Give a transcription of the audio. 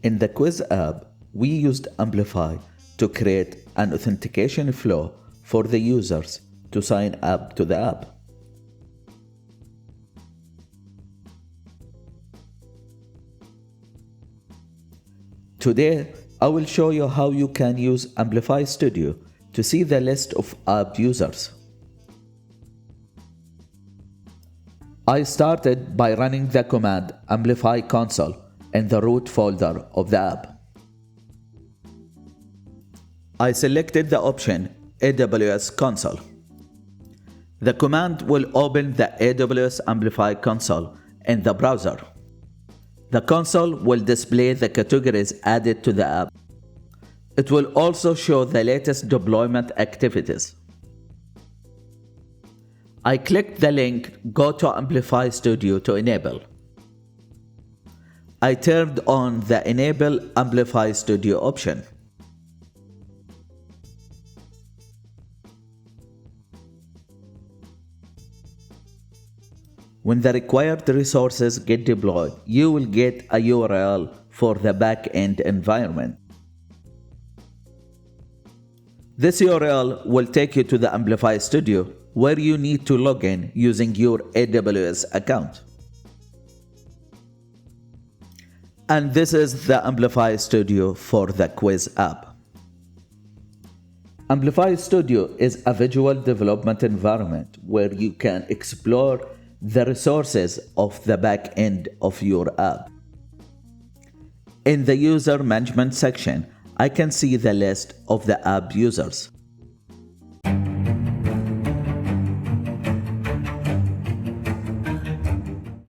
In the Quiz app, we used Amplify to create an authentication flow for the users to sign up to the app. Today, I will show you how you can use Amplify Studio to see the list of app users. I started by running the command amplify console in the root folder of the app. I selected the option AWS console. The command will open the AWS Amplify console in the browser. The console will display the categories added to the app. It will also show the latest deployment activities. I clicked the link Go to Amplify Studio to enable. I turned on the Enable Amplify Studio option. When the required resources get deployed, you will get a URL for the backend environment. This URL will take you to the Amplify Studio, where you need to log in using your AWS account. And this is the Amplify Studio for the Quiz app. Amplify Studio is a visual development environment where you can explore the resources of the back end of your app. In the user management section, I can see the list of the app users.